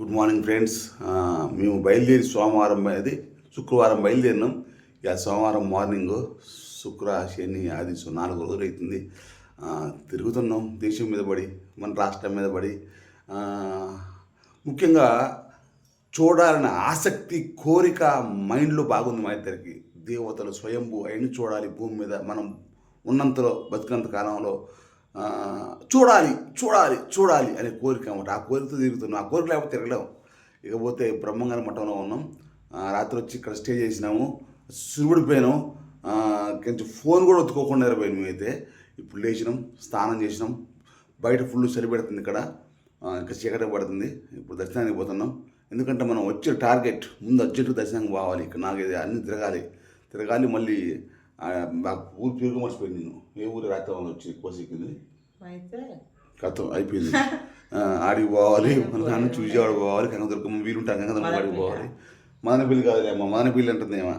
Good morning friends. మేము బయలుదేరి శుక్రవారం బయలుదేరినాం. ఇక సోమవారం మార్నింగ్ శుక్ర శని ఆది 4 రోజులు అవుతుంది. తిరుగుతున్నాం దేశం మీద పడి, మన రాష్ట్రం మీద పడి. ముఖ్యంగా చూడాలనే ఆసక్తి, కోరిక మైండ్లో బాగుంది మా ఇద్దరికి. దేవతలు స్వయంభూ అయిన చూడాలి భూమి మీద, మనం ఉన్నంతలో బతికినంత కాలంలో చూడాలి చూడాలి చూడాలి అనే కోరిక అన్నమాట. ఆ కోరికతో తిరుగుతున్నాం. ఆ కోరిక లేకపోతే తిరగలేం. ఇకపోతే బ్రహ్మంగారి మఠంలో ఉన్నాం. రాత్రి వచ్చి ఇక్కడ స్టే చేసినాము. సుడిపోయినాం. కొంచెం ఫోన్ కూడా ఒత్తుకోకుండా నిద్రపోయాం మేమైతే. ఇప్పుడు లేచినాం, స్నానం చేసినాం. బయట ఫుల్ చలి పెడుతుంది, ఇక్కడ ఇంకా చీకటి పడుతుంది. ఇప్పుడు దర్శనానికి పోతున్నాం. ఎందుకంటే మనం వచ్చే టార్గెట్ ముందు అర్జెంటు దర్శనానికి పోవాలి. ఇక్కడ నాకు ఇది అన్నీ తిరగాలి. మళ్ళీ ఊరు తిరుగు మర్చిపోయింది. నేను ఏ ఊరు రాత్రి వచ్చి కోసిక్కింది కథం అయిపోయింది. ఆడికి పోవాలి, మన విజయవాడ పోవాలి, కనకదుర్గమ్మ వీలుంటాం, కనకదుర్గమ్మ ఆడికి పోవాలి. మదనపల్లి కాదులేమ్మా, మదనపల్లి అంటుందేమో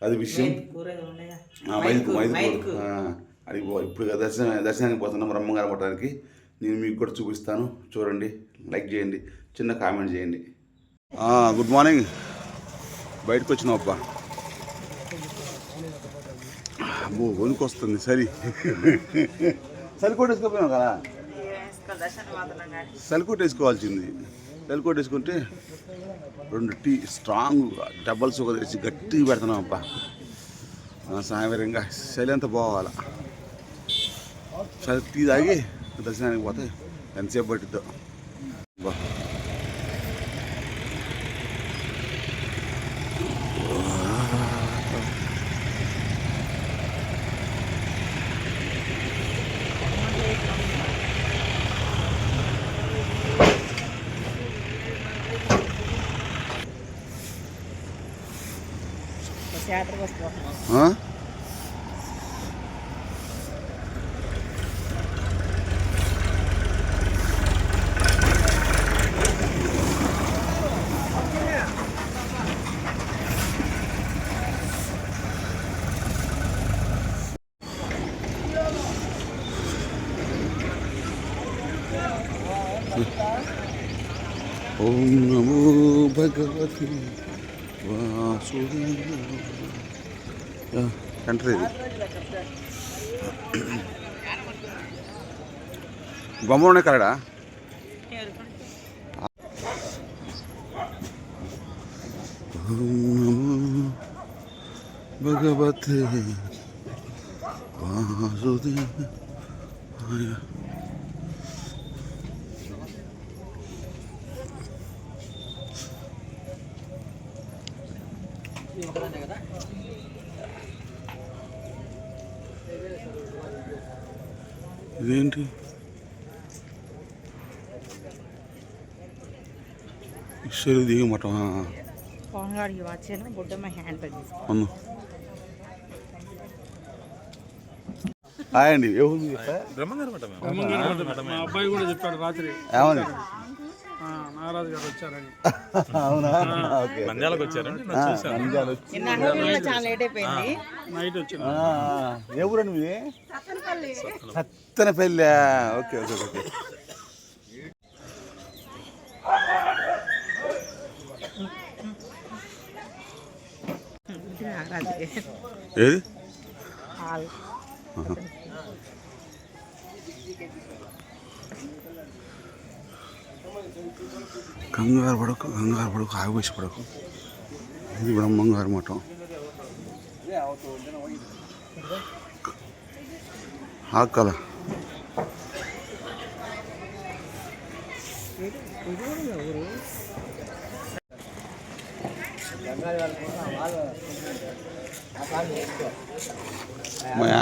అది విషయం. మైదుకూరు అడిగి పోవాలి. ఇప్పుడు దర్శనానికి పోతున్నాం బ్రహ్మంగారి మఠానికి. నేను మీకు కూడా చూపిస్తాను, చూడండి, లైక్ చేయండి, చిన్న కామెంట్ చేయండి. Good morning. బయటకు వచ్చినాం అబ్బా. అబ్బో వణుకు వస్తుంది. సరి సలికోట్ వేసుకోపోయాం కదా, సలికోట్ వేసుకోవాల్సింది. సలికోట్ వేసుకుంటే 2 టీ స్ట్రాంగ్ డబల్ షుగర్ వేసి గట్టిగా పెడుతున్నాం అబ్బా. సాయంత్రంగా చలి అంతా పోవాలా. చలి టీ తాగి దర్శనానికి పోతే ఎంతసేపు పట్టిద్దో. బా ఓం నమో భగవతి వాసుదేవ. కంట్రీ బొమ్మలోనే కలడా. ఓం నమో భగవతి వాసుదేవ. ఇదేంటి ఈశ్వరు దిగి మఠం. హాయ్ అండి. అబ్బాయి కూడా చెప్పాడు రాత్రి ఏమని. నాగరాజు గారు వచ్చారని. అవునా? నంద్యాలకు వచ్చారండి. నైట్ వచ్చింది. ఏ ఊరండి మీది? సత్తెనపల్లి. Okay okay okay. ఏది కంగారు పడకు ఆవేశ పడకు. ఇది బ్రహ్మంగారి మఠం. ఆకల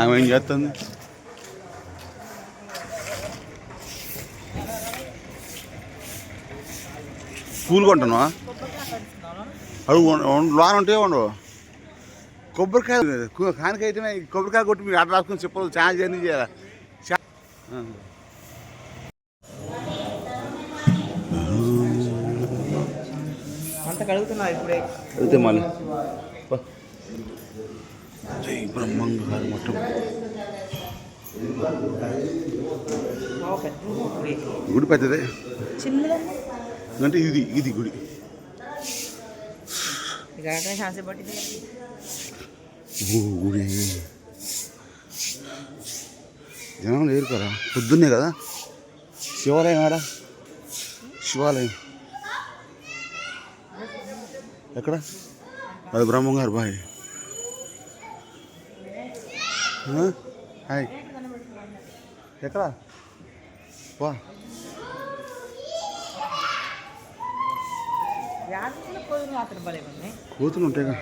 ఆమె ఏం చేస్తుంది? పూలు కొంటున్నావా? అడుగు లోన్ ఉంటే ఉండవు. కొబ్బరికాయ కానికైతే కొబ్బరికాయ కొట్టి మీరు అడ్డ రాసుకొని చెప్పాలి. చాలా జర్నీ చేయాలి. అయితే మళ్ళీ జై బ్రహ్మంగారి మఠం. గుడి పెద్దదే. అంటే ఇది గుడి. గుడి జనం లేరు కదా, పొద్దున్నే కదా. శివాలయం ఆడ, శివాలయం ఎక్కడ? అది బ్రహ్మంగారు బాయ్. హాయ్, ఎక్కడ? వా కోతులు ఉంటాయిగా.